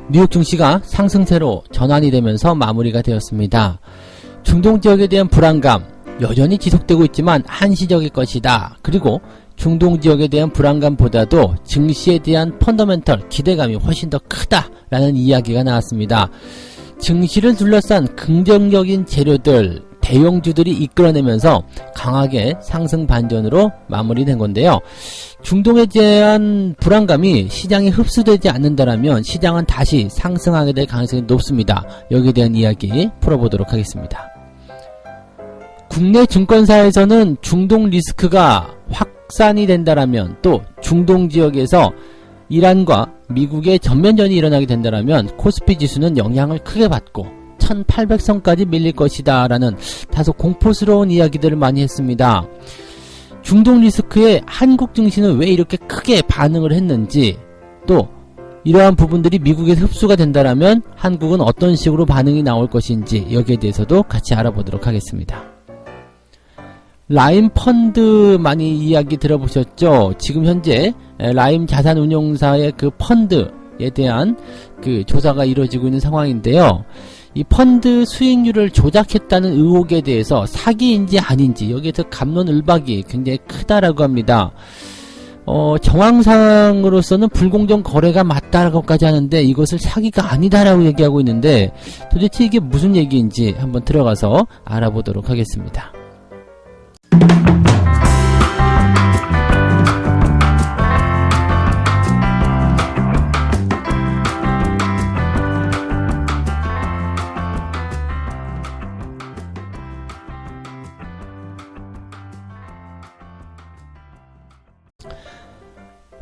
뉴욕 증시가 상승세로 전환이 되면서 마무리가 되었습니다. 중동 지역에 대한 불안감 여전히 지속되고 있지만 한시적일 것이다. 그리고 중동 지역에 대한 불안감보다도 증시에 대한 펀더멘털 기대감이 훨씬 더 크다라는 이야기가 나왔습니다. 증시를 둘러싼 긍정적인 재료들 대형주들이 이끌어내면서 강하게 상승 반전으로 마무리된 건데요. 중동에 대한 불안감이 시장에 흡수되지 않는다면 시장은 다시 상승하게 될 가능성이 높습니다. 여기에 대한 이야기 풀어보도록 하겠습니다. 국내 증권사에서는 중동 리스크가 확산이 된다면 또 중동 지역에서 이란과 미국의 전면전이 일어나게 된다면 코스피 지수는 영향을 크게 받고 1800선까지 밀릴 것이다 라는 다소 공포스러운 이야기들을 많이 했습니다. 중동 리스크에 한국 증시는 왜 이렇게 크게 반응을 했는지 또 이러한 부분들이 미국에서 흡수가 된다면 한국은 어떤 식으로 반응이 나올 것인지 여기에 대해서도 같이 알아보도록 하겠습니다. 라임 펀드 많이 이야기 들어보셨죠? 지금 현재 라임 자산운용사의 그 펀드에 대한 그 조사가 이루어지고 있는 상황인데요. 이 펀드 수익률을 조작했다는 의혹에 대해서 사기인지 아닌지 여기에서 갑론을박이 굉장히 크다라고 합니다. 정황상으로서는 불공정 거래가 맞다라고까지 하는데 이것을 사기가 아니다라고 얘기하고 있는데 도대체 이게 무슨 얘기인지 한번 들어가서 알아보도록 하겠습니다.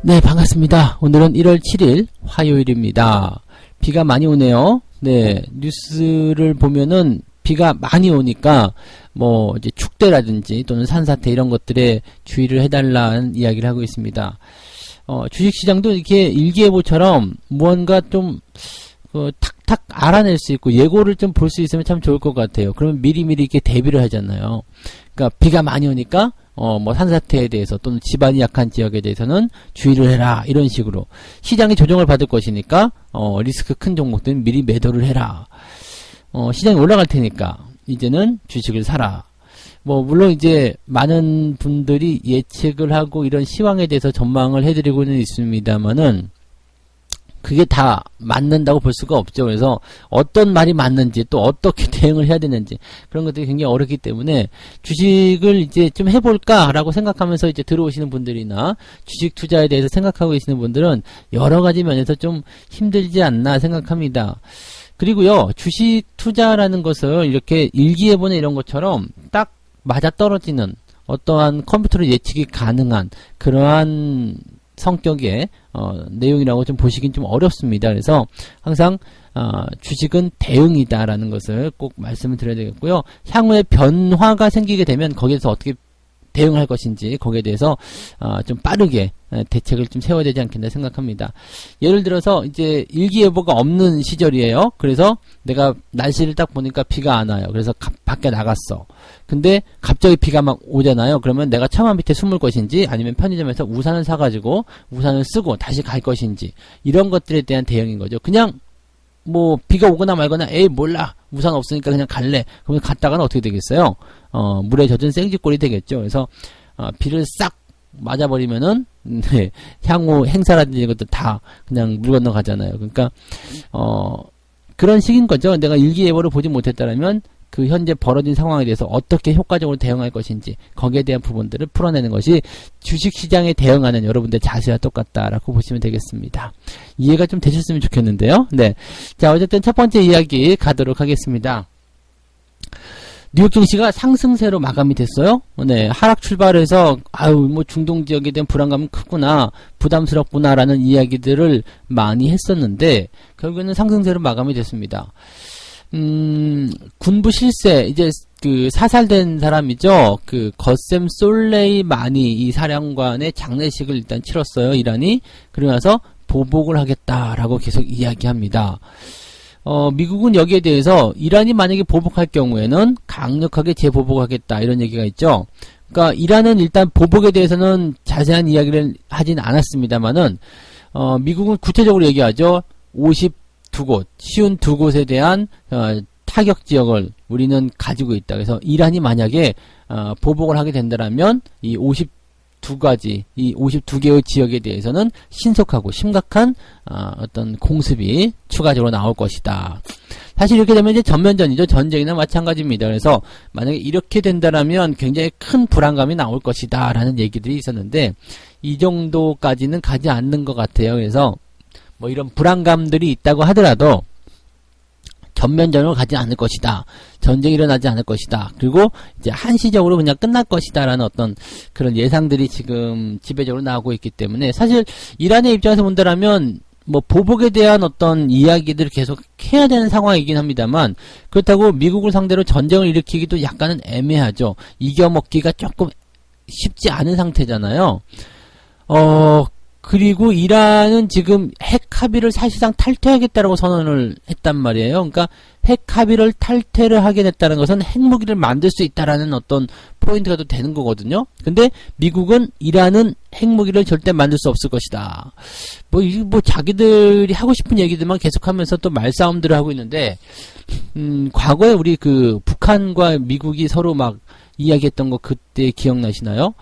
네, 반갑습니다. 오늘은 1월 7일 화요일입니다. 비가 많이 오네요. 네, 뉴스를 보면은 비가 많이 오니까 뭐 이제 축대라든지 또는 산사태 이런 것들에 주의를 해달라는 이야기를 하고 있습니다. 주식시장도 이렇게 일기예보처럼 무언가 좀 탁탁 알아낼 수 있고 예고를 좀 볼 수 있으면 참 좋을 것 같아요. 그러면 미리미리 이렇게 대비를 하잖아요. 그러니까 비가 많이 오니까 뭐 산사태에 대해서 또는 지반이 약한 지역에 대해서는 주의를 해라 이런 식으로 시장이 조정을 받을 것이니까 리스크 큰 종목들은 미리 매도를 해라. 시장이 올라갈 테니까 이제는 주식을 사라. 뭐 물론 이제 많은 분들이 예측을 하고 이런 시황에 대해서 전망을 해드리고는 있습니다만은 그게 다 맞는다고 볼 수가 없죠. 그래서 어떤 말이 맞는지 또 어떻게 대응을 해야 되는지 그런 것들이 굉장히 어렵기 때문에 주식을 이제 좀 해볼까라고 생각하면서 이제 들어오시는 분들이나 주식 투자에 대해서 생각하고 계시는 분들은 여러 가지 면에서 좀 힘들지 않나 생각합니다. 그리고요, 주식 투자라는 것을 이렇게 일기예보나 이런 것처럼 딱 맞아떨어지는 어떠한 컴퓨터로 예측이 가능한 그러한 성격의 내용이라고 좀 보시긴 좀 어렵습니다. 그래서 항상 주식은 대응이다라는 것을 꼭 말씀을 드려야 되겠고요. 향후에 변화가 생기게 되면 거기에서 어떻게 대응할 것인지 거기에 대해서 좀 빠르게 대책을 좀 세워야 되지 않겠나 생각합니다. 예를 들어서 이제 일기예보가 없는 시절이에요. 그래서 내가 날씨를 딱 보니까 비가 안 와요. 그래서 밖에 나갔어. 근데 갑자기 비가 막 오잖아요. 그러면 내가 차마 밑에 숨을 것인지 아니면 편의점에서 우산을 사가지고 우산을 쓰고 다시 갈 것인지 이런 것들에 대한 대응인 거죠. 그냥 뭐 비가 오거나 말거나 에이 몰라 우산 없으니까 그냥 갈래. 그러면 갔다가는 어떻게 되겠어요? 물에 젖은 생쥐꼴이 되겠죠. 그래서 비를 싹 맞아버리면은 네, 향후 행사라든지 이런 것도 다 그냥 물 건너 가잖아요. 그러니까 그런 식인 거죠. 내가 일기예보를 보지 못했다면 그 현재 벌어진 상황에 대해서 어떻게 효과적으로 대응할 것인지 거기에 대한 부분들을 풀어내는 것이 주식시장에 대응하는 여러분들 자세와 똑같다라고 보시면 되겠습니다. 이해가 좀 되셨으면 좋겠는데요. 네, 자 어쨌든 첫 번째 이야기 가도록 하겠습니다. 뉴욕 증시가 상승세로 마감이 됐어요. 네, 하락 출발해서 뭐 중동 지역에 대한 불안감은 크구나, 부담스럽구나라는 이야기들을 많이 했었는데 결국에는 상승세로 마감이 됐습니다. 군부 실세 이제 그 사살된 사람이죠. 그 거셈 솔레이마니 이 사령관의 장례식을 일단 치렀어요. 이란이. 그러고 나서 보복을 하겠다라고 계속 이야기합니다. 미국은 여기에 대해서 이란이 만약에 보복할 경우에는 강력하게 재보복하겠다 이런 얘기가 있죠. 그러니까 이란은 일단 보복에 대해서는 자세한 이야기를 하진 않았습니다만은 미국은 구체적으로 얘기하죠. 두 곳, 쉬운 두 곳에 대한 타격 지역을 우리는 가지고 있다. 그래서 이란이 만약에 보복을 하게 된다면 이 52가지, 이 52개의 지역에 대해서는 신속하고 심각한 어떤 공습이 추가적으로 나올 것이다. 사실 이렇게 되면 이제 전면전이죠. 전쟁이나 마찬가지입니다. 그래서 만약에 이렇게 된다면 굉장히 큰 불안감이 나올 것이다 라는 얘기들이 있었는데 이 정도까지는 가지 않는 것 같아요. 그래서 뭐 이런 불안감들이 있다고 하더라도 전면전으로 가지 않을 것이다. 전쟁이 일어나지 않을 것이다. 그리고 이제 한시적으로 그냥 끝날 것이다 라는 어떤 그런 예상들이 지금 지배적으로 나오고 있기 때문에 사실 이란의 입장에서 본다라면 뭐 보복에 대한 어떤 이야기들을 계속 해야 되는 상황이긴 합니다만 그렇다고 미국을 상대로 전쟁을 일으키기도 약간은 애매하죠. 이겨먹기가 조금 쉽지 않은 상태잖아요. 그리고 이란은 지금 핵 합의를 사실상 탈퇴하겠다라고 선언을 했단 말이에요. 그러니까 핵 합의를 탈퇴를 하게 됐다는 것은 핵무기를 만들 수 있다라는 어떤 포인트가 또 되는 거거든요. 근데 미국은 이란은 핵무기를 절대 만들 수 없을 것이다. 뭐 자기들이 하고 싶은 얘기들만 계속하면서 또 말싸움들을 하고 있는데 과거에 우리 그 북한과 미국이 서로 막 이야기했던 거 그때 기억나시나요?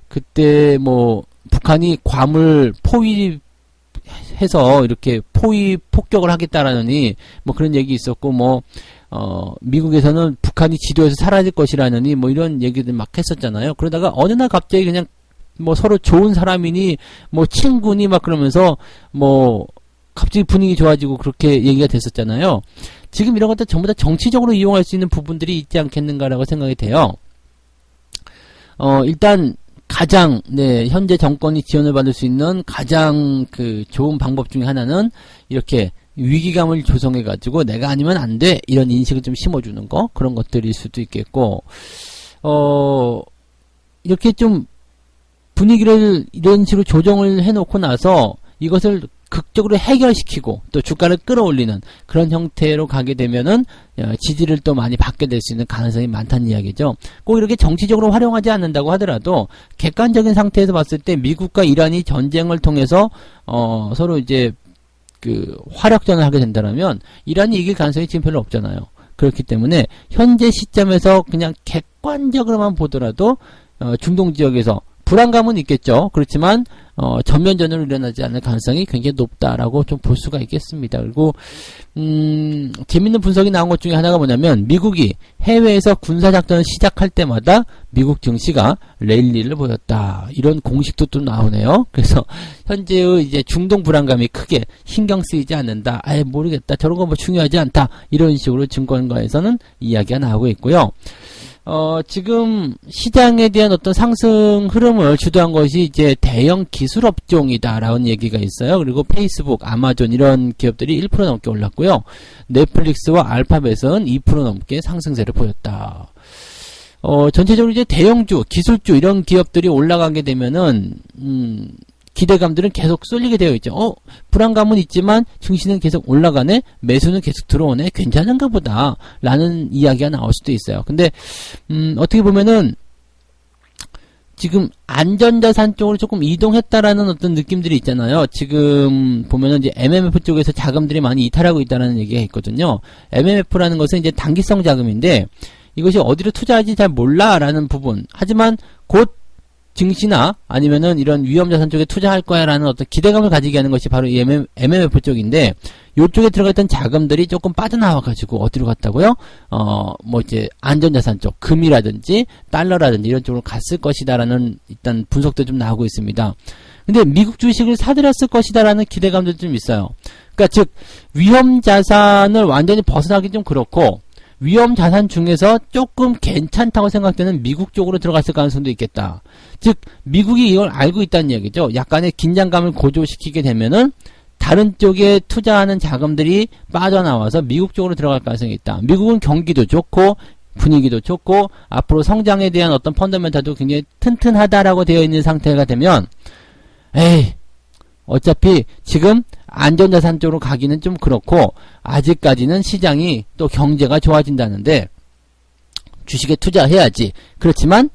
그때 뭐 북한이 괌을 포위해서 이렇게 포위 폭격을 하겠다라느니 뭐 그런 얘기 있었고 미국에서는 북한이 지도에서 사라질 것이라느니 뭐 이런 얘기들 막 했었잖아요. 그러다가 어느 날 갑자기 그냥 뭐 서로 좋은 사람이니 뭐 친구니 막 그러면서 뭐 갑자기 분위기 좋아지고 그렇게 얘기가 됐었잖아요. 지금 이런 것들 전부 다 정치적으로 이용할 수 있는 부분들이 있지 않겠는가라고 생각이 돼요. 일단 가장 현재 정권이 지원을 받을 수 있는 가장 그 좋은 방법 중에 하나는 이렇게 위기감을 조성해 가지고 내가 아니면 안 돼 이런 인식을 좀 심어주는 거 그런 것들일 수도 있겠고 이렇게 좀 분위기를 이런 식으로 조정을 해놓고 나서 이것을 극적으로 해결시키고 또 주가를 끌어올리는 그런 형태로 가게 되면은 지지를 또 많이 받게 될 수 있는 가능성이 많다는 이야기죠. 꼭 이렇게 정치적으로 활용하지 않는다고 하더라도 객관적인 상태에서 봤을 때 미국과 이란이 전쟁을 통해서 서로 이제 그 화력전을 하게 된다면 이란이 이길 가능성이 지금 별로 없잖아요. 그렇기 때문에 현재 시점에서 그냥 객관적으로만 보더라도 중동 지역에서 불안감은 있겠죠. 그렇지만 전면전으로 일어나지 않을 가능성이 굉장히 높다라고 좀 볼 수가 있겠습니다. 그리고 재밌는 분석이 나온 것 중에 하나가 뭐냐면 미국이 해외에서 군사작전을 시작할 때마다 미국 증시가 랠리를 보였다. 이런 공식도 또 나오네요. 그래서 현재의 이제 중동 불안감이 크게 신경 쓰이지 않는다. 아예 모르겠다. 저런 거 뭐 중요하지 않다. 이런 식으로 증권가에서는 이야기가 나오고 있고요. 지금 시장에 대한 어떤 상승 흐름을 주도한 것이 이제 대형 기술 업종이다라는 얘기가 있어요. 그리고 페이스북, 아마존 이런 기업들이 1% 넘게 올랐고요. 넷플릭스와 알파벳은 2% 넘게 상승세를 보였다. 전체적으로 이제 대형주, 기술주 이런 기업들이 올라가게 되면은 기대감들은 계속 쏠리게 되어 있죠. 불안감은 있지만 증시는 계속 올라가네, 매수는 계속 들어오네, 괜찮은가 보다 라는 이야기가 나올 수도 있어요. 근데 어떻게 보면은 지금 안전자산 쪽으로 조금 이동했다라는 어떤 느낌들이 있잖아요. 지금 보면은 이제 MMF 쪽에서 자금들이 많이 이탈하고 있다는 얘기가 있거든요. MMF라는 것은 이제 단기성 자금인데 이것이 어디로 투자할지 잘 몰라라는 부분. 하지만 곧 증시나 아니면은 이런 위험자산 쪽에 투자할 거야 라는 어떤 기대감을 가지게 하는 것이 바로 이 MMF 쪽인데 요쪽에 들어가 있던 자금들이 조금 빠져나와 가지고 어디로 갔다고요? 뭐 이제 안전자산 쪽, 금이라든지 달러라든지 이런 쪽으로 갔을 것이다 라는 일단 분석도 좀 나오고 있습니다. 근데 미국 주식을 사들였을 것이다 라는 기대감도 좀 있어요. 그러니까 즉 위험자산을 완전히 벗어나기 좀 그렇고 위험자산 중에서 조금 괜찮다고 생각되는 미국 쪽으로 들어갔을 가능성도 있겠다. 즉 미국이 이걸 알고 있다는 얘기죠. 약간의 긴장감을 고조시키게 되면은 다른 쪽에 투자하는 자금들이 빠져나와서 미국 쪽으로 들어갈 가능성이 있다. 미국은 경기도 좋고 분위기도 좋고 앞으로 성장에 대한 어떤 펀더멘탈도 굉장히 튼튼하다라고 되어 있는 상태가 되면 어차피 지금 안전자산 쪽으로 가기는 좀 그렇고 아직까지는 시장이 또 경제가 좋아진다는데 주식에 투자해야지. 그렇지만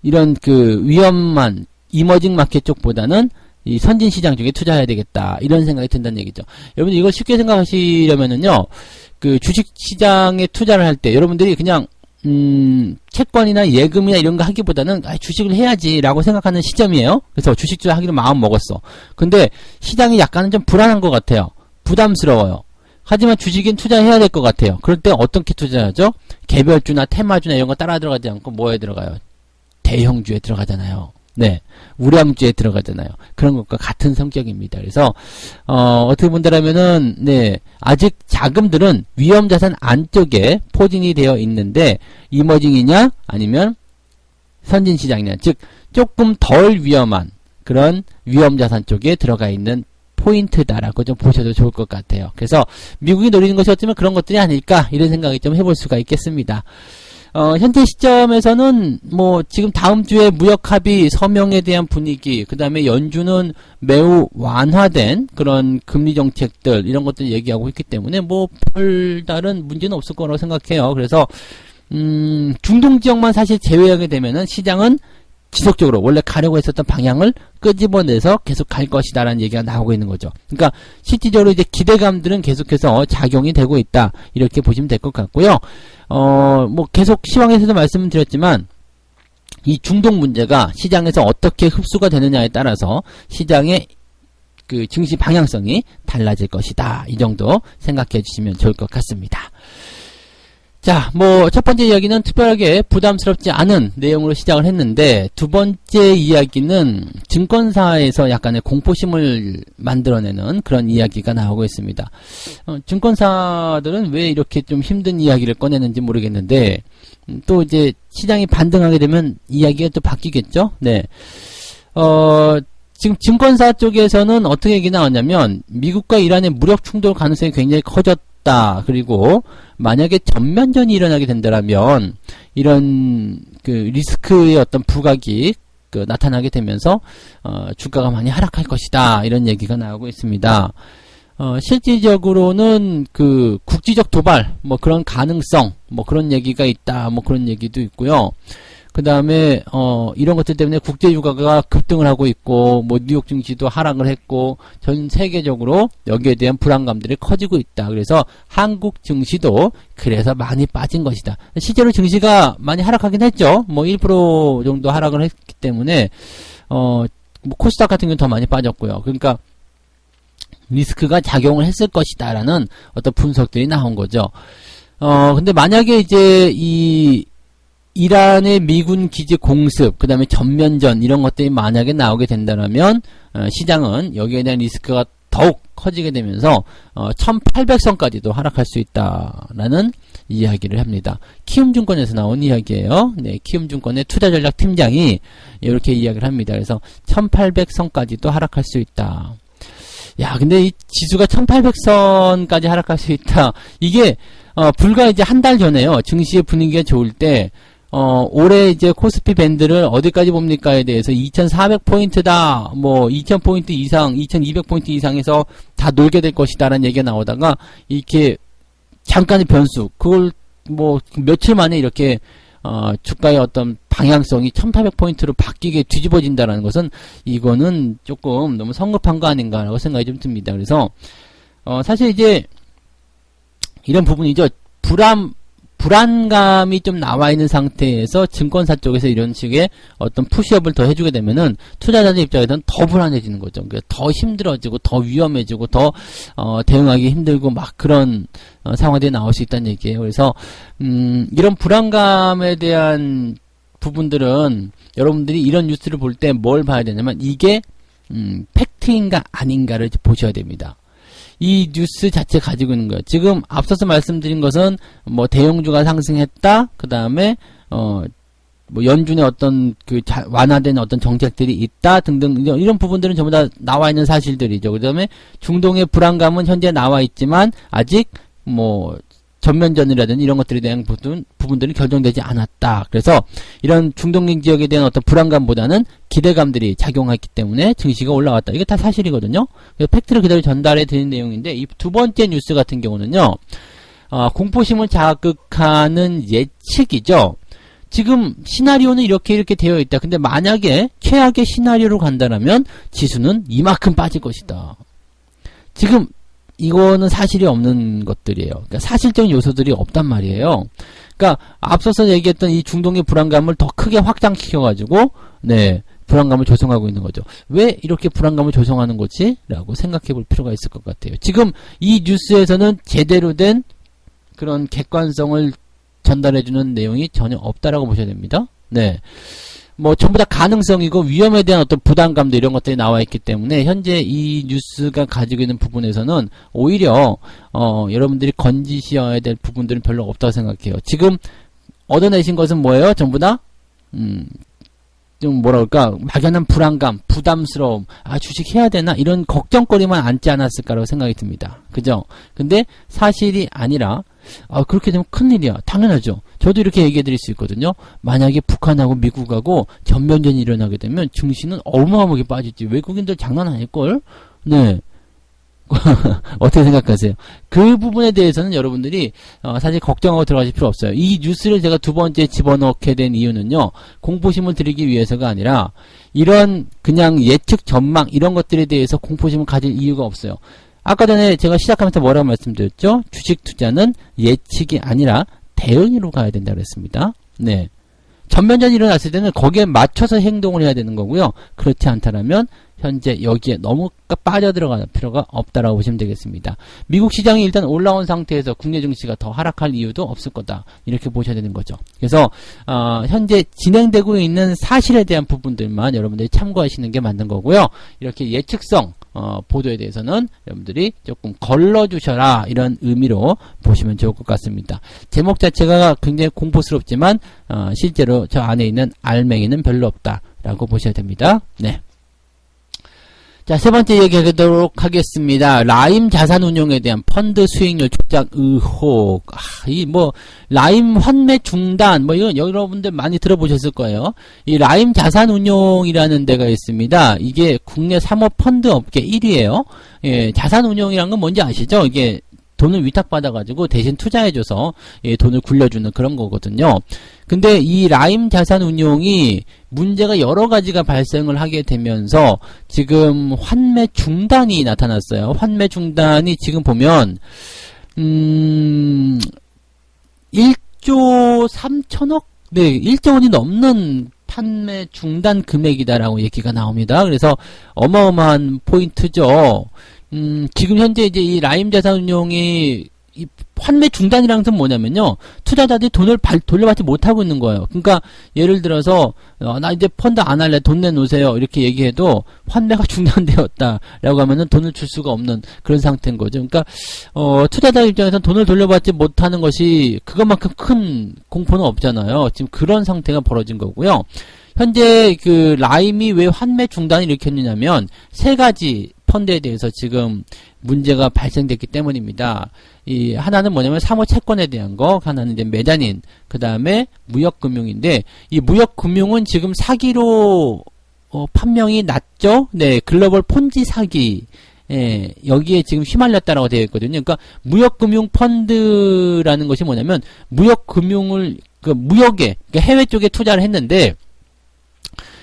이런 그 위험한 이머징 마켓 쪽보다는 이 선진 시장 쪽에 투자해야 되겠다. 이런 생각이 든다는 얘기죠. 여러분 이걸 쉽게 생각하시려면은요. 그 주식 시장에 투자를 할 때 여러분들이 그냥 채권이나 예금이나 이런 거 하기보다는 주식을 해야지라고 생각하는 시점이에요. 그래서 주식 투자하기로 마음 먹었어. 근데 시장이 약간은 좀 불안한 것 같아요. 부담스러워요. 하지만 주식엔 투자해야 될 것 같아요. 그럴 때 어떻게 투자하죠? 개별주나 테마주나 이런 거 따라 들어가지 않고 뭐에 들어가요? 대형주에 들어가잖아요. 네. 우량주에 들어가잖아요. 그런 것과 같은 성격입니다. 그래서, 어떻게 본다라면은, 네. 아직 자금들은 위험자산 안쪽에 포진이 되어 있는데, 이머징이냐? 아니면 선진시장이냐? 즉, 조금 덜 위험한 그런 위험자산 쪽에 들어가 있는 포인트다라고 좀 보셔도 좋을 것 같아요. 그래서, 미국이 노리는 것이 어쩌면 그런 것들이 아닐까? 이런 생각이 좀 해볼 수가 있겠습니다. 현재 시점에서는 뭐 지금 다음 주에 무역 합의 서명에 대한 분위기, 그 다음에 연준은 매우 완화된 그런 금리 정책들 이런 것들 얘기하고 있기 때문에 뭐 별다른 문제는 없을 거라고 생각해요. 그래서 중동 지역만 사실 제외하게 되면은 시장은 지속적으로 원래 가려고 했었던 방향을 끄집어내서 계속 갈 것이다라는 얘기가 나오고 있는 거죠. 그러니까 실질적으로 이제 기대감들은 계속해서 작용이 되고 있다. 이렇게 보시면 될 것 같고요. 뭐 계속 시황에서도 말씀을 드렸지만 이 중동 문제가 시장에서 어떻게 흡수가 되느냐에 따라서 시장의 그 증시 방향성이 달라질 것이다. 이 정도 생각해 주시면 좋을 것 같습니다. 자, 뭐, 첫 번째 이야기는 특별하게 부담스럽지 않은 내용으로 시작을 했는데, 두 번째 이야기는 증권사에서 약간의 공포심을 만들어내는 그런 이야기가 나오고 있습니다. 증권사들은 왜 이렇게 좀 힘든 이야기를 꺼내는지 모르겠는데, 또 이제 시장이 반등하게 되면 이야기가 또 바뀌겠죠? 네. 지금 증권사 쪽에서는 어떻게 얘기 나왔냐면, 미국과 이란의 무력 충돌 가능성이 굉장히 커졌다. 그리고 만약에 전면전이 일어나게 된다면 이런 그 리스크의 어떤 부각이 나타나게 되면서 주가가 많이 하락할 것이다. 이런 얘기가 나오고 있습니다. 실질적으로는 그 국지적 도발 뭐 그런 가능성 뭐 그런 얘기가 있다. 뭐 그런 얘기도 있고요. 그 다음에 이런 것들 때문에 국제 유가가 급등을 하고 있고 뭐 뉴욕 증시도 하락을 했고 전 세계적으로 여기에 대한 불안감들이 커지고 있다. 그래서 한국 증시도 그래서 많이 빠진 것이다. 실제로 증시가 많이 하락하긴 했죠. 뭐 1% 정도 하락을 했기 때문에 뭐 코스닥 같은 경우는 더 많이 빠졌고요. 그러니까 리스크가 작용을 했을 것이다라는 어떤 분석들이 나온 거죠. 근데 만약에 이제 이란의 미군 기지 공습, 그 다음에 전면전 이런 것들이 만약에 나오게 된다면 시장은 여기에 대한 리스크가 더욱 커지게 되면서 1800선까지도 하락할 수 있다라는 이야기를 합니다. 키움증권에서 나온 이야기예요. 네, 키움증권의 투자전략팀장이 이렇게 이야기를 합니다. 그래서 1800선까지도 하락할 수 있다. 야, 근데 이 지수가 1800선까지 하락할 수 있다. 이게 불과 이제 한 달 전에요. 증시의 분위기가 좋을 때 올해 이제 코스피 밴드를 어디까지 봅니까에 대해서 2400포인트다, 뭐 2000포인트 이상, 2200포인트 이상에서 다 놀게 될 것이다라는 얘기가 나오다가 이렇게 잠깐의 변수, 그걸 뭐 며칠 만에 이렇게 주가의 어떤 방향성이 1800포인트로 바뀌게 뒤집어진다라는 것은 이거는 조금 너무 성급한 거 아닌가라고 생각이 좀 듭니다. 그래서 사실 이제 이런 부분이죠. 불안감이 좀 나와 있는 상태에서 증권사 쪽에서 이런 식의 어떤 푸시업을 더 해주게 되면은 투자자들 입장에서는 더 불안해지는 거죠. 그러니까 더 힘들어지고 더 위험해지고 더 대응하기 힘들고 막 그런 상황들이 나올 수 있다는 얘기예요. 그래서 이런 불안감에 대한 부분들은 여러분들이 이런 뉴스를 볼 때 뭘 봐야 되냐면 이게 팩트인가 아닌가를 보셔야 됩니다. 이 뉴스 자체 가지고 있는 거예요. 지금 앞서서 말씀드린 것은 뭐 대형주가 상승했다. 그 다음에 뭐 연준의 어떤 그 완화된 어떤 정책들이 있다 등등 이런 부분들은 전부 다 나와 있는 사실들이죠. 그 다음에 중동의 불안감은 현재 나와 있지만 아직 뭐 전면전이라든지 이런 것들에 대한 부분들이 결정되지 않았다. 그래서 이런 중동경 지역에 대한 어떤 불안감보다는 기대감들이 작용했기 때문에 증시가 올라왔다. 이게 다 사실이거든요. 그래서 팩트를 그대로 전달해 드린 내용인데 이 두 번째 뉴스 같은 경우는요. 공포심을 자극하는 예측이죠. 지금 시나리오는 이렇게 되어 있다. 근데 만약에 최악의 시나리오로 간다면 지수는 이만큼 빠질 것이다. 지금 이거는 사실이 없는 것들이에요. 그러니까 사실적인 요소들이 없단 말이에요. 그러니까 앞서서 얘기했던 이 중동의 불안감을 더 크게 확장시켜가지고 네, 불안감을 조성하고 있는 거죠. 왜 이렇게 불안감을 조성하는 거지? 라고 생각해 볼 필요가 있을 것 같아요. 지금 이 뉴스에서는 제대로 된 그런 객관성을 전달해주는 내용이 전혀 없다라고 보셔야 됩니다. 네. 뭐 전부 다 가능성이고 위험에 대한 어떤 부담감도 이런 것들이 나와 있기 때문에 현재 이 뉴스가 가지고 있는 부분에서는 오히려 여러분들이 건지셔야 될 부분들은 별로 없다고 생각해요. 지금 얻어내신 것은 뭐예요? 전부 다 좀 뭐라 그럴까 막연한 불안감, 부담스러움, 주식 해야 되나 이런 걱정거리만 앉지 않았을까라고 생각이 듭니다. 그죠? 근데 사실이 아니라 그렇게 되면 큰일이야. 당연하죠. 저도 이렇게 얘기해 드릴 수 있거든요. 만약에 북한하고 미국하고 전면전이 일어나게 되면 증시는 어마어마하게 빠지지. 외국인들 장난 아닐걸? 네. 어떻게 생각하세요? 그 부분에 대해서는 여러분들이 사실 걱정하고 들어가실 필요 없어요. 이 뉴스를 제가 두 번째 집어넣게 된 이유는요. 공포심을 드리기 위해서가 아니라 이런 그냥 예측 전망 이런 것들에 대해서 공포심을 가질 이유가 없어요. 아까 전에 제가 시작하면서 뭐라고 말씀드렸죠? 주식 투자는 예측이 아니라 대응으로 가야 된다고 그랬습니다. 네. 전면전이 일어났을 때는 거기에 맞춰서 행동을 해야 되는 거고요. 그렇지 않다면 현재 여기에 너무 빠져들어갈 필요가 없다라고 보시면 되겠습니다. 미국 시장이 일단 올라온 상태에서 국내 증시가 더 하락할 이유도 없을 거다. 이렇게 보셔야 되는 거죠. 그래서 현재 진행되고 있는 사실에 대한 부분들만 여러분들이 참고하시는 게 맞는 거고요. 이렇게 예측성 보도에 대해서는 여러분들이 조금 걸러주셔라 이런 의미로 보시면 좋을 것 같습니다. 제목 자체가 굉장히 공포스럽지만 실제로 저 안에 있는 알맹이는 별로 없다라고 보셔야 됩니다. 네. 자, 세 번째 얘기하도록 하겠습니다. 라임 자산운용에 대한 펀드 수익률 축적 의혹. 라임 환매 중단, 이건 여러분들 많이 들어보셨을 거예요. 이 라임 자산운용이라는 데가 있습니다. 이게 국내 사모펀드 업계 1위예요. 예, 자산운용이란 건 뭔지 아시죠? 이게 돈을 위탁받아가지고 대신 투자해줘서 돈을 굴려주는 그런 거거든요. 근데 이 라임 자산운용이 문제가 여러 가지가 발생을 하게 되면서 지금 환매 중단이 나타났어요. 환매 중단이 지금 보면 1조 3천억? 네, 1조 원이 넘는 판매 중단 금액이다라고 얘기가 나옵니다. 그래서 어마어마한 포인트죠. 지금 현재 이제 이 라임 자산운용이 이 환매 중단이라는 것은 뭐냐면요. 투자자들이 돈을 돌려받지 못하고 있는 거예요. 그러니까 예를 들어서 나 이제 펀드 안 할래. 돈 내놓으세요. 이렇게 얘기해도 환매가 중단되었다라고 하면은 돈을 줄 수가 없는 그런 상태인 거죠. 그러니까 투자자 입장에서는 돈을 돌려받지 못하는 것이 그것만큼 큰 공포는 없잖아요. 지금 그런 상태가 벌어진 거고요. 현재 그 라임이 왜 환매 중단을 일으켰느냐면 세 가지 펀드에 대해서 지금 문제가 발생됐기 때문입니다. 이 하나는 뭐냐면 사모채권에 대한 거, 하나는 이제 메자닌, 그 다음에 무역금융인데 이 무역금융은 지금 사기로 판명이 났죠. 네, 글로벌 폰지 사기. 예, 여기에 지금 휘말렸다라고 되어 있거든요. 그러니까 무역금융 펀드라는 것이 뭐냐면 무역금융을 무역에 그러니까 해외 쪽에 투자를 했는데.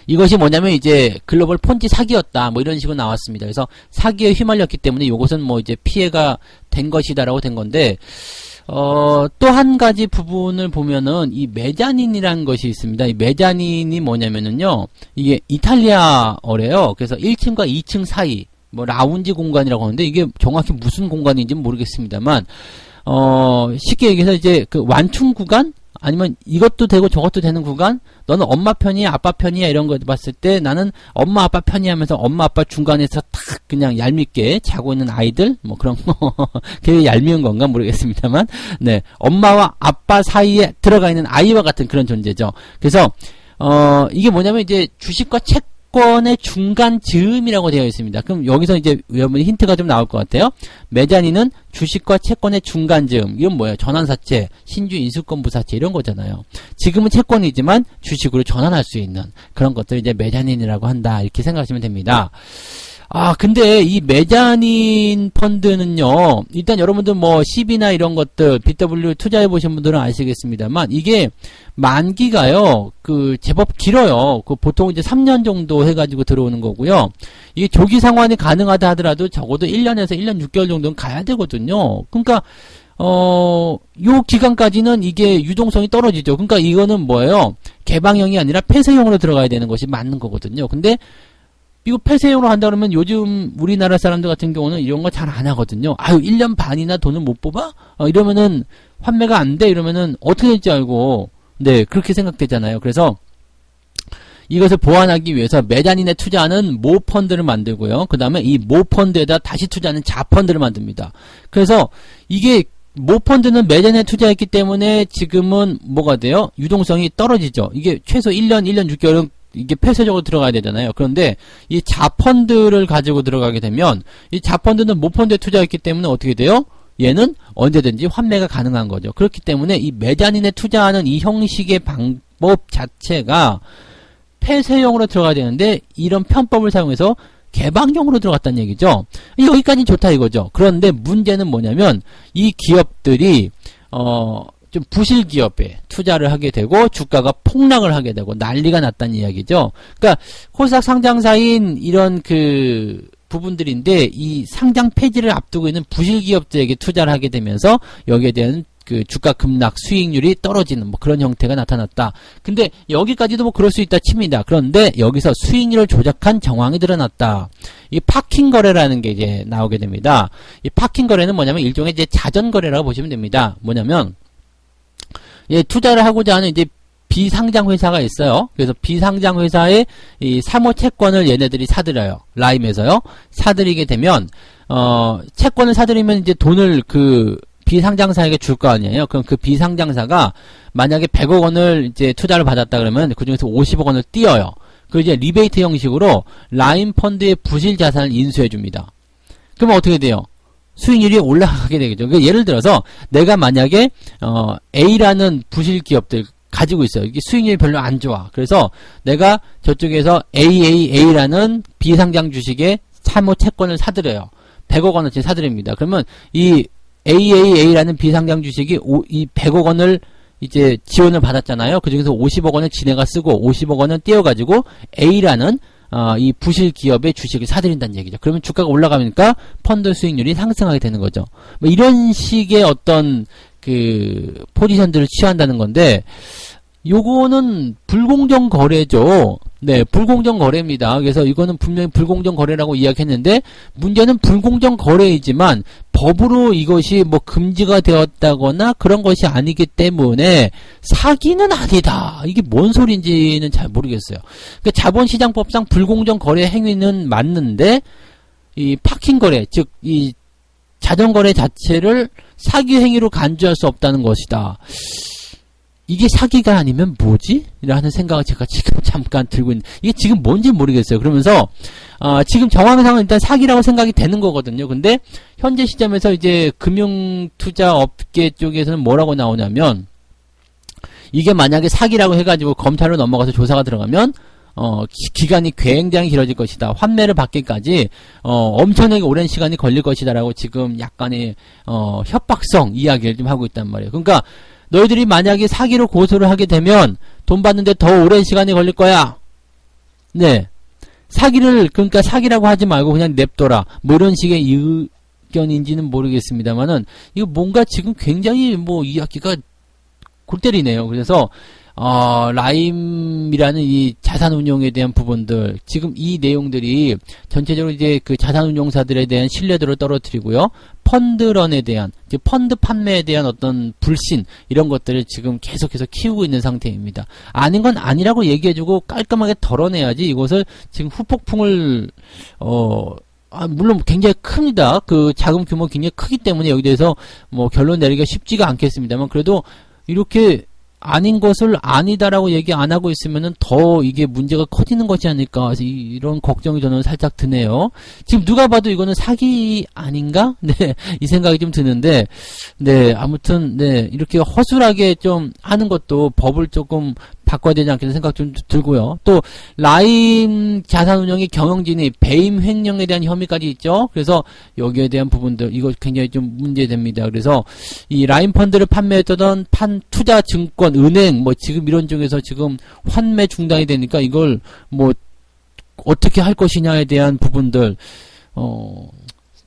이것이 뭐냐면 이제 글로벌 폰지 사기였다 이런 식으로 나왔습니다. 그래서 사기에 휘말렸기 때문에 이것은 이제 피해가 된 것이다라고 된 건데 또 한 가지 부분을 보면은 이 메자닌이라는 것이 있습니다. 이 메자닌이 뭐냐면은요. 이게 이탈리아어래요. 그래서 1층과 2층 사이 라운지 공간이라고 하는데 이게 정확히 무슨 공간인지는 모르겠습니다만 쉽게 얘기해서 이제 그 완충 구간 아니면 이것도 되고 저것도 되는 구간? 너는 엄마 편이야 아빠 편이야 이런 거 봤을 때 나는 엄마 아빠 편이 하면서 엄마 아빠 중간에서 탁 그냥 얄밉게 자고 있는 아이들 그런 거 되게 얄미운 건가 모르겠습니다만 네 엄마와 아빠 사이에 들어가 있는 아이와 같은 그런 존재죠. 그래서 이게 뭐냐면 이제 주식과 채권의 중간 즈음이라고 되어 있습니다. 그럼 여기서 이제 여러분이 힌트가 좀 나올 것 같아요. 메자닌은 주식과 채권의 중간 즈음. 이건 뭐예요? 전환사채, 신주 인수권부사채 이런 거잖아요. 지금은 채권이지만 주식으로 전환할 수 있는 그런 것들 이제 메자닌이라고 한다. 이렇게 생각하시면 됩니다. 근데 이 메자닌 펀드는요, 일단 여러분들 뭐 CB나 이런 것들, BW 투자해 보신 분들은 아시겠습니다만, 이게 만기가요, 제법 길어요. 보통 이제 3년 정도 해가지고 들어오는 거고요. 이게 조기 상환이 가능하다 하더라도 적어도 1년에서 1년 6개월 정도는 가야 되거든요. 그러니까, 요 기간까지는 이게 유동성이 떨어지죠. 그러니까 이거는 뭐예요? 개방형이 아니라 폐쇄형으로 들어가야 되는 것이 맞는 거거든요. 근데, 이거 폐쇄형으로 한다 그러면 요즘 우리나라 사람들 같은 경우는 이런 거 잘 안 하거든요. 1년 반이나 돈을 못 뽑아? 이러면은 환매가 안 돼? 이러면은 어떻게 될지 알고, 네, 그렇게 생각되잖아요. 그래서 이것을 보완하기 위해서 메자닌에 투자하는 모 펀드를 만들고요. 그 다음에 이 모 펀드에다 다시 투자하는 자 펀드를 만듭니다. 그래서 이게 모 펀드는 메자닌에 투자했기 때문에 지금은 뭐가 돼요? 유동성이 떨어지죠. 이게 최소 1년, 1년 6개월은 이게 폐쇄적으로 들어가야 되잖아요. 그런데 이 자펀드를 가지고 들어가게 되면 이 자펀드는 모펀드에 투자했기 때문에 어떻게 돼요? 얘는 언제든지 환매가 가능한 거죠. 그렇기 때문에 이 메자닌에 투자하는 이 형식의 방법 자체가 폐쇄형으로 들어가야 되는데 이런 편법을 사용해서 개방형으로 들어갔다는 얘기죠. 여기까지는 좋다 이거죠. 그런데 문제는 뭐냐면 이 기업들이 좀 부실 기업에 투자를 하게 되고 주가가 폭락을 하게 되고 난리가 났다는 이야기죠. 그러니까 코스닥 상장사인 이런 부분들인데 이 상장 폐지를 앞두고 있는 부실 기업들에게 투자를 하게 되면서 여기에 대한 주가 급락 수익률이 떨어지는 뭐 그런 형태가 나타났다. 근데 여기까지도 뭐 그럴 수 있다 칩니다. 그런데 여기서 수익률을 조작한 정황이 드러났다. 이 파킹 거래라는 게 이제 나오게 됩니다. 이 파킹 거래는 뭐냐면 일종의 이제 자전 거래라고 보시면 됩니다. 뭐냐면 투자를 하고자 하는 이제 비상장 회사가 있어요. 그래서 비상장 회사의 이 사모 채권을 얘네들이 사들여요. 라임에서요. 사들이게 되면 채권을 사들이면 이제 돈을 비상장사에게 줄 거 아니에요. 그럼 그 비상장사가 만약에 100억 원을 이제 투자를 받았다 그러면 그 중에서 50억 원을 띄어요. 그 이제 리베이트 형식으로 라임 펀드의 부실 자산을 인수해 줍니다. 그러면 어떻게 돼요? 수익률이 올라가게 되겠죠. 그러니까 예를 들어서 내가 만약에 A라는 부실 기업들 가지고 있어요. 이게 수익률이 별로 안 좋아. 그래서 내가 저쪽에서 AAA라는 비상장 주식의 사모 채권을 사들여요. 100억 원어치 사들입니다. 그러면 이 AAA라는 비상장 주식이 이 100억 원을 이제 지원을 받았잖아요. 그 중에서 50억 원을 지네가 쓰고 50억 원은 떼어가지고 A라는 이 부실 기업의 주식을 사들인다는 얘기죠. 그러면 주가가 올라가니까 펀드 수익률이 상승하게 되는 거죠. 뭐 이런 식의 어떤 포지션들을 취한다는 건데, 요거는 불공정 거래죠. 네, 불공정 거래입니다. 그래서 이거는 분명히 불공정 거래라고 이야기했는데, 문제는 불공정 거래이지만 법으로 이것이 뭐 금지가 되었다거나 그런 것이 아니기 때문에 사기는 아니다. 이게 뭔 소리인지는 잘 모르겠어요. 그러니까 자본시장법상 불공정 거래 행위는 맞는데 이 파킹 거래, 즉 이 자전거래 자체를 사기 행위로 간주할 수 없다는 것이다. 이게 사기가 아니면 뭐지? 라는 생각을 제가 지금 잠깐 들고 있는, 이게 지금 뭔지 모르겠어요. 그러면서 지금 정황상은 일단 사기라고 생각이 되는 거거든요. 근데 현재 시점에서 이제 금융투자업계 쪽에서는 뭐라고 나오냐면, 이게 만약에 사기라고 해가지고 검찰로 넘어가서 조사가 들어가면 기간이 굉장히 길어질 것이다. 환매를 받기까지 엄청나게 오랜 시간이 걸릴 것이다라고 지금 약간의 협박성 이야기를 좀 하고 있단 말이에요. 그러니까 너희들이 만약에 사기로 고소를 하게 되면 돈 받는데 더 오랜 시간이 걸릴 거야. 네. 그러니까 사기라고 하지 말고 그냥 냅둬라. 뭐 이런 식의 의견인지는 모르겠습니다만은, 이거 뭔가 지금 굉장히 뭐 이야기가 골 때리네요. 그래서, 라임이라는 이 자산운용에 대한 부분들, 지금 이 내용들이 전체적으로 이제 자산운용사들에 대한 신뢰도를 떨어뜨리고요. 펀드런에 대한, 즉 펀드 판매에 대한 어떤 불신, 이런 것들을 지금 계속해서 키우고 있는 상태입니다. 아닌 건 아니라고 얘기해주고 깔끔하게 덜어내야지 이것을 지금 후폭풍을, 물론 굉장히 큽니다. 자금 규모 굉장히 크기 때문에 여기 대해서 뭐 결론 내리기가 쉽지가 않겠습니다만, 그래도 이렇게 아닌 것을 아니다라고 얘기 안 하고 있으면은 더 이게 문제가 커지는 것이 아닐까, 이런 걱정이 저는 살짝 드네요. 지금 누가 봐도 이거는 사기 아닌가? 네, 이 생각이 좀 드는데, 네, 아무튼, 네, 이렇게 허술하게 좀 하는 것도 법을 조금 바꿔야 되지 않겠는 생각 좀 들고요. 또 라임 자산운용의 경영진입, 배임 횡령에 대한 혐의까지 있죠. 그래서 여기에 대한 부분들 이거 굉장히 좀 문제됩니다. 그래서 이 라임 펀드를 판매했던 투자 증권, 은행 뭐 지금 이런 쪽에서 지금 환매 중단이 되니까 이걸 뭐 어떻게 할 것이냐에 대한 부분들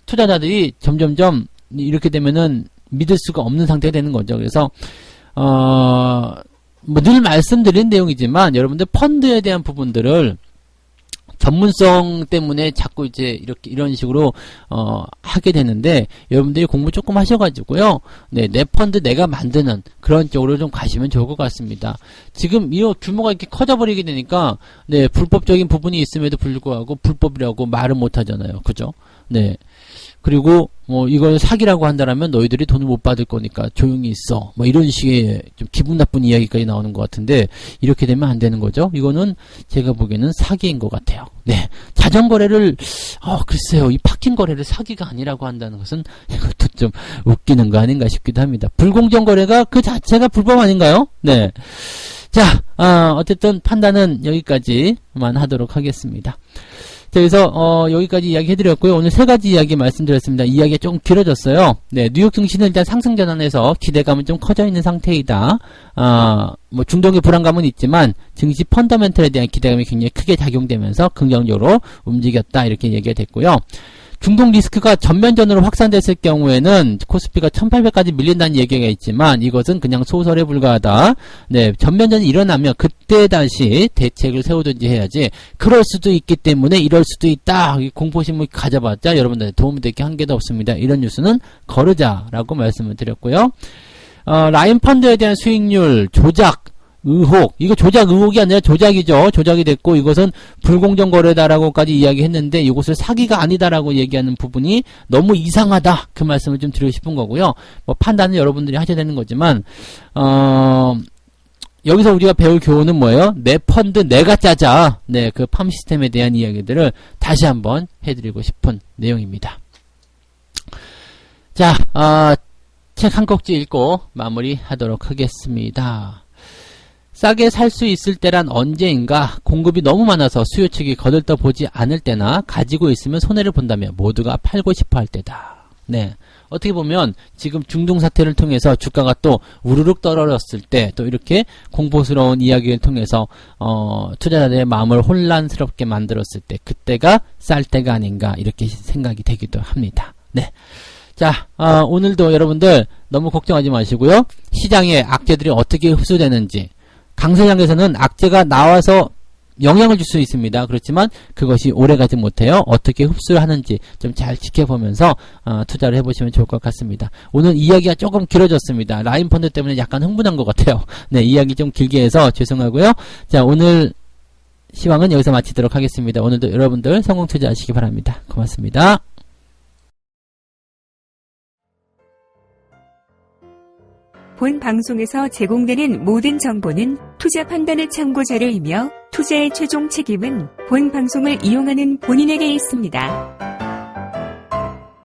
투자자들이 점점점 이렇게 되면은 믿을 수가 없는 상태가 되는 거죠. 그래서 뭐 늘 말씀드린 내용이지만 여러분들 펀드에 대한 부분들을 전문성 때문에 자꾸 이제 이렇게 이런 식으로 하게 되는데 여러분들이 공부 조금 하셔가지고요. 네, 내 펀드 내가 만드는 그런 쪽으로 좀 가시면 좋을 것 같습니다. 지금 이 규모가 이렇게 커져버리게 되니까 네, 불법적인 부분이 있음에도 불구하고 불법이라고 말을 못 하잖아요. 그죠? 네. 그리고 뭐 이걸 사기라고 한다라면 너희들이 돈을 못 받을 거니까 조용히 있어. 뭐 이런 식의 좀 기분 나쁜 이야기까지 나오는 것 같은데 이렇게 되면 안 되는 거죠. 이거는 제가 보기에는 사기인 것 같아요. 네. 자전거래를 글쎄요. 이 파킹 거래를 사기가 아니라고 한다는 것은 이것도 좀 웃기는 거 아닌가 싶기도 합니다. 불공정 거래가 그 자체가 불법 아닌가요? 네. 자, 어쨌든 판단은 여기까지만 하도록 하겠습니다. 자, 그래서 여기까지 이야기 해드렸고요. 오늘 세 가지 이야기 말씀드렸습니다. 이야기가 좀 길어졌어요. 네, 뉴욕 증시는 일단 상승 전환에서 기대감은 좀 커져 있는 상태이다. 뭐 중동의 불안감은 있지만 증시 펀더멘털에 대한 기대감이 굉장히 크게 작용되면서 긍정적으로 움직였다. 이렇게 얘기가 됐고요. 중동 리스크가 전면전으로 확산됐을 경우에는 코스피가 1800까지 밀린다는 얘기가 있지만 이것은 그냥 소설에 불과하다. 네, 전면전이 일어나면 그때 다시 대책을 세우든지 해야지. 그럴 수도 있기 때문에 이럴 수도 있다. 공포심을 가져봤자 여러분들한테 도움이 될 게 한 개도 없습니다. 이런 뉴스는 거르자라고 말씀을 드렸고요. 라인 펀드에 대한 수익률 조작 의혹, 이거 조작 의혹이 아니라 조작이죠. 조작이 됐고 이것은 불공정 거래다라고까지 이야기했는데 이것을 사기가 아니다라고 얘기하는 부분이 너무 이상하다. 그 말씀을 좀 드리고 싶은 거고요. 뭐 판단은 여러분들이 하셔야 되는 거지만 여기서 우리가 배울 교훈은 뭐예요? 내 펀드 내가 짜자. 네, 그 팜 시스템에 대한 이야기들을 다시 한번 해드리고 싶은 내용입니다. 자, 책 한 꼭지 읽고 마무리하도록 하겠습니다. 싸게 살 수 있을 때란 언제인가? 공급이 너무 많아서 수요 측이 거들떠보지 않을 때나 가지고 있으면 손해를 본다며 모두가 팔고 싶어 할 때다. 네. 어떻게 보면 지금 중동 사태를 통해서 주가가 또 우르륵 떨어졌을 때 또 이렇게 공포스러운 이야기를 통해서 투자자들의 마음을 혼란스럽게 만들었을 때 그때가 쌀 때가 아닌가 이렇게 생각이 되기도 합니다. 네. 자, 오늘도 여러분들 너무 걱정하지 마시고요. 시장에 악재들이 어떻게 흡수되는지 강세장에서는 악재가 나와서 영향을 줄 수 있습니다. 그렇지만 그것이 오래가지 못해요. 어떻게 흡수를 하는지 좀 잘 지켜보면서 투자를 해보시면 좋을 것 같습니다. 오늘 이야기가 조금 길어졌습니다. 라인 펀드 때문에 약간 흥분한 것 같아요. 네, 이야기 좀 길게 해서 죄송하고요. 자, 오늘 시황은 여기서 마치도록 하겠습니다. 오늘도 여러분들 성공 투자하시기 바랍니다. 고맙습니다. 본 방송에서 제공되는 모든 정보는 투자 판단의 참고 자료이며 투자의 최종 책임은 본 방송을 이용하는 본인에게 있습니다.